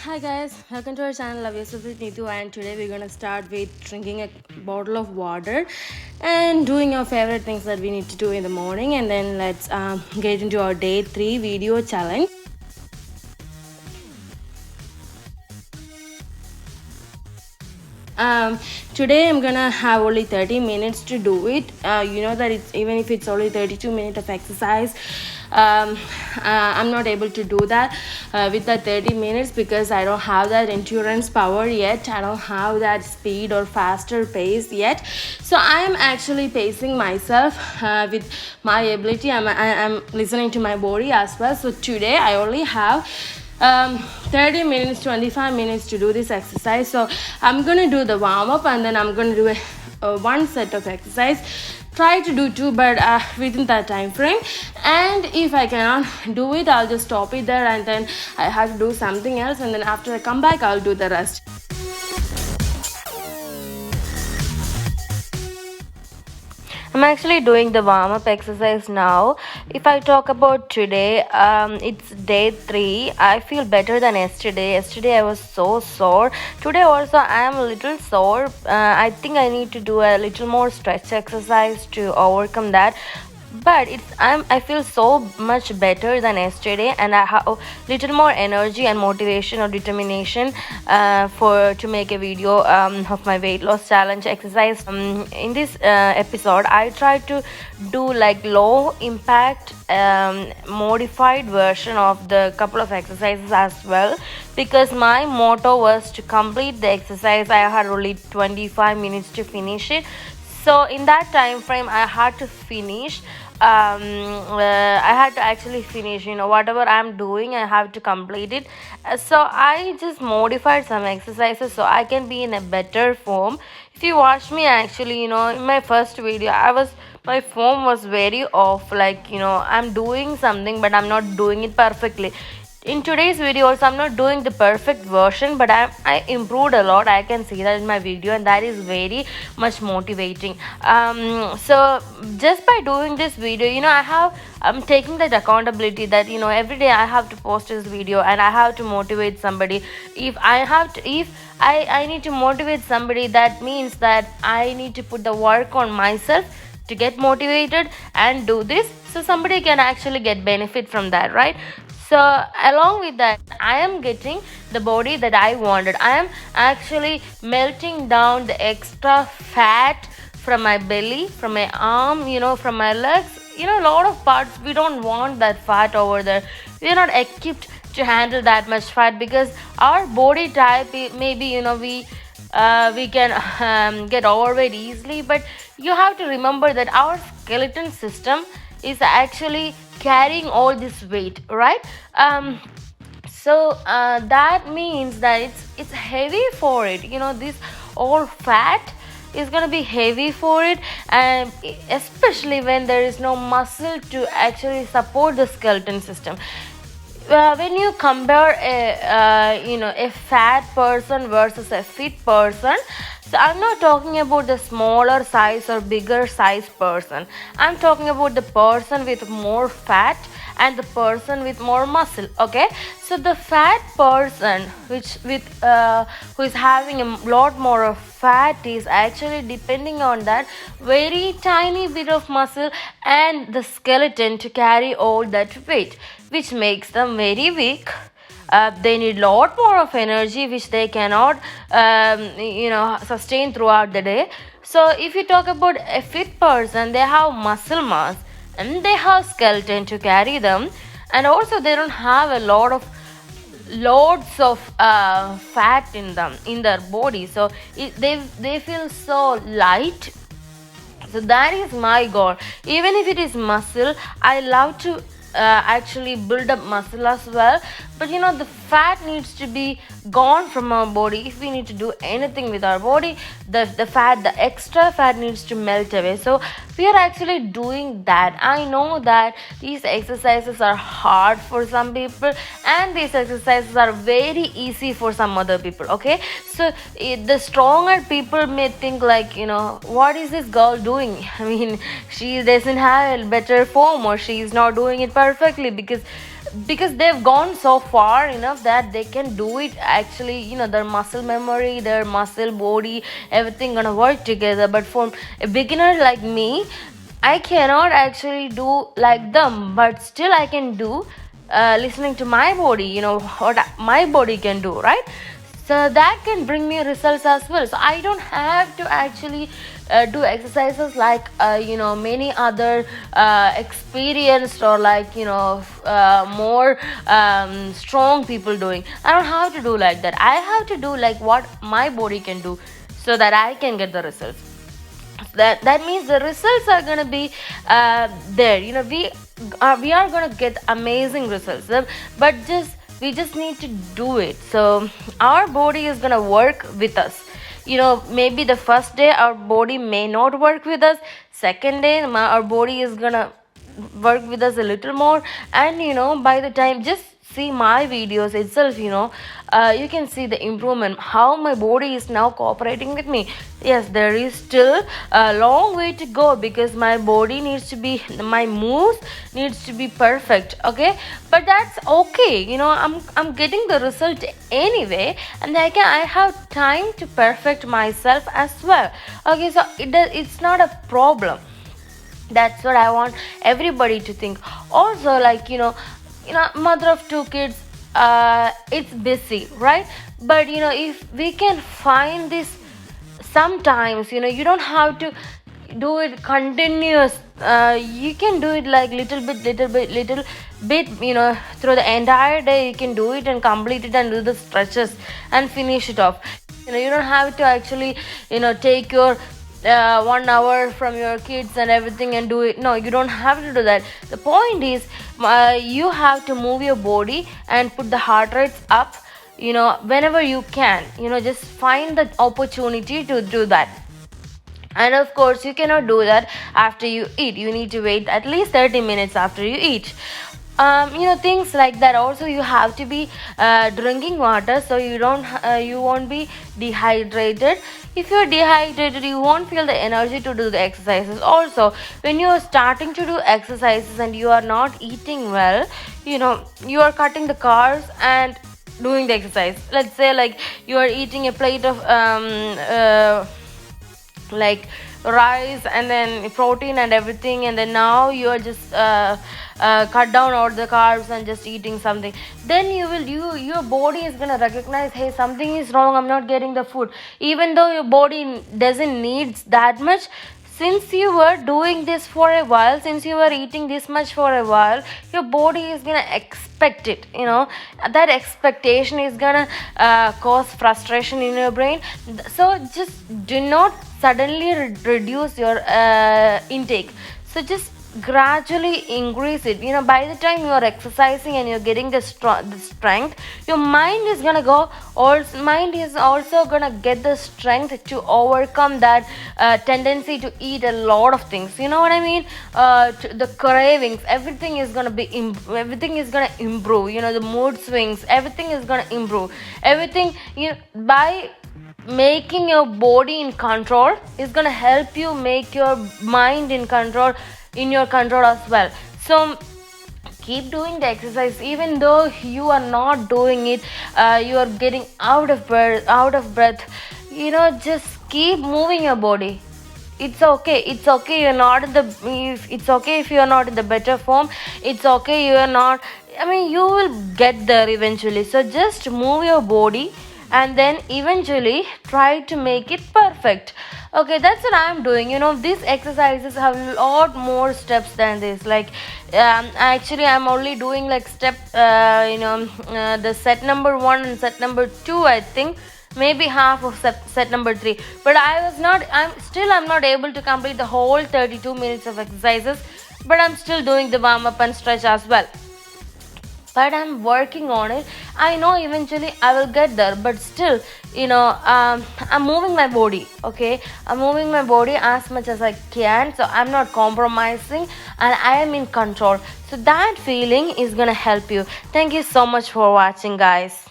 Hi guys, welcome to our channel Love Yourself with Neetu, and today we're gonna start with drinking a bottle of water and doing our favorite things that we need to do in the morning, and then let's get into our day 3 video challenge. Today I'm gonna have only 30 minutes to do it. You know that it's even if it's only 32 minutes of exercise, I'm not able to do that with the 30 minutes because I don't have that endurance power yet. I don't have that speed or faster pace yet. So I am actually pacing myself with my ability. I'm listening to my body as well. So today I only have 30 minutes 25 minutes to do this exercise. So I'm gonna do the warm-up and then I'm gonna do one set of exercise. Try to do two, but within that time frame. And if I cannot do it, I'll just stop it there, and then I have to do something else, and then after I come back I'll do the rest. I'm actually doing the warm up exercise now. If I talk about today, it's day 3. I feel better than yesterday. Yesterday I was so sore. Today also I am a little sore. I think I need to do a little more stretch exercise to overcome that, but I feel so much better than yesterday, and I have a little more energy and motivation or determination for to make a video of my weight loss challenge exercise. In this episode I try to do like low impact modified version of the couple of exercises as well, because my motto was to complete the exercise. I had only 25 minutes to finish it, so in that time frame I had to finish. I had to actually finish, whatever I'm doing I have to complete it. So I just modified some exercises so I can be in a better form. If you watch me actually, in my first video my form was very off, like, I'm doing something but I'm not doing it perfectly. In today's video also I'm not doing the perfect version, but I improved a lot. I can see that in my video, and that is very much motivating. So just by doing this video, I'm taking that accountability that, every day I have to post this video and I have to motivate somebody. If I need to motivate somebody, that means that I need to put the work on myself to get motivated and do this, so somebody can actually get benefit from that, right? So along with that, I am getting the body that I wanted. I am actually melting down the extra fat from my belly, from my arm, from my legs. A lot of parts we don't want that fat over there. We are not equipped to handle that much fat because our body type maybe, we can get overweight easily, but you have to remember that our skeleton system is actually carrying all this weight, right? So that means that it's heavy for it. This all fat is going to be heavy for it, and especially when there is no muscle to actually support the skeleton system. When you compare a fat person versus a fit person, so I'm not talking about the smaller size or bigger size person. I'm talking about the person with more fat and the person with more muscle. Okay, so the fat person who is having a lot more of fat is actually depending on that very tiny bit of muscle and the skeleton to carry all that weight, which makes them very weak. They need a lot more of energy, which they cannot sustain throughout the day. So if you talk about a fit person, they have muscle mass and they have skeleton to carry them, and also they don't have a lot of loads of fat in them, in their body, so they feel so light. So that is my goal. Even if it is muscle, I love to actually build up muscle as well, but the fat needs to be gone from our body. If we need to do anything with our body, the extra fat needs to melt away. So we are actually doing that. I know that these exercises are hard for some people and these exercises are very easy for some other people. Okay, so the stronger people may think like, what is this girl doing? I mean, she doesn't have a better form, or she is not doing it perfectly, because because they've gone so far enough that they can do it actually, their muscle memory, their muscle body, everything gonna work together. But for a beginner like me, I cannot actually do like them, but still I can do, listening to my body, what my body can do, right? So that can bring me results as well. So I don't have to actually do exercises like many other experienced, or like more strong people doing. I don't have to do like that. I have to do like what my body can do, so that I can get the results. That means the results are going to be there. We are going to get amazing results. But we just need to do it. So our body is going to work with us. Maybe the first day our body may not work with us. Second day our body is going to work with us a little more. And by the time, just see my videos itself, you can see the improvement, how my body is now cooperating with me. Yes, there is still a long way to go, because my body needs to be, my moves needs to be perfect, okay? But that's okay, I'm getting the result anyway, and I have time to perfect myself as well, okay? So it's not a problem. That's what I want everybody to think. Also, like, mother of two kids, it's busy, right? But if we can find this sometimes, you don't have to do it continuous. You can do it like little bit, through the entire day. You can do it and complete it and do the stretches and finish it off. You don't have to actually take your 1 hour from your kids and everything and do it. No, you don't have to do that. The point is, you have to move your body and put the heart rates up, whenever you can. Just find the opportunity to do that. And of course, you cannot do that after you eat. You need to wait at least 30 minutes after you eat. Things like that. Also, you have to be drinking water, so you won't be dehydrated. If you're dehydrated, you won't feel the energy to do the exercises. Also, when you're starting to do exercises and you are not eating well, you are cutting the carbs and doing the exercise. Let's say, like, you are eating a plate of like rice and then protein and everything, and then now you are just cut down all the carbs and just eating something. Then your body is gonna recognize, hey, something is wrong, I'm not getting the food, even though your body doesn't need that much. Since you were doing this for a while, since you were eating this much for a while, your body is gonna expect it. That expectation is gonna cause frustration in your brain. So just do not suddenly reduce your intake. So just gradually increase it. By the time you are exercising and you're getting the strength, your mind is gonna go, or mind is also gonna get the strength to overcome that tendency to eat a lot of things. You know what I mean? The cravings, everything is gonna improve. The mood swings, everything is gonna improve. Everything, by making your body in control is gonna help you make your mind in your control as well. So keep doing the exercise, even though you are not doing it, you are getting out of breath. Just keep moving your body. It's okay. It's okay. It's okay if you are not in the better form. It's okay. You are not. You will get there eventually. So just move your body, and then eventually try to make it perfect. Okay, that's what I'm doing. These exercises have a lot more steps than this. Like, actually, I'm only doing like step, the set number 1 and set number 2, I think. Maybe half of set number 3. But I'm not able to complete the whole 32 minutes of exercises. But I'm still doing the warm up and stretch as well. But I'm working on it. I know eventually I will get there, but still, I'm moving my body. Okay, I'm moving my body as much as I can, so I'm not compromising and I am in control. So that feeling is gonna help you. Thank you so much for watching, guys.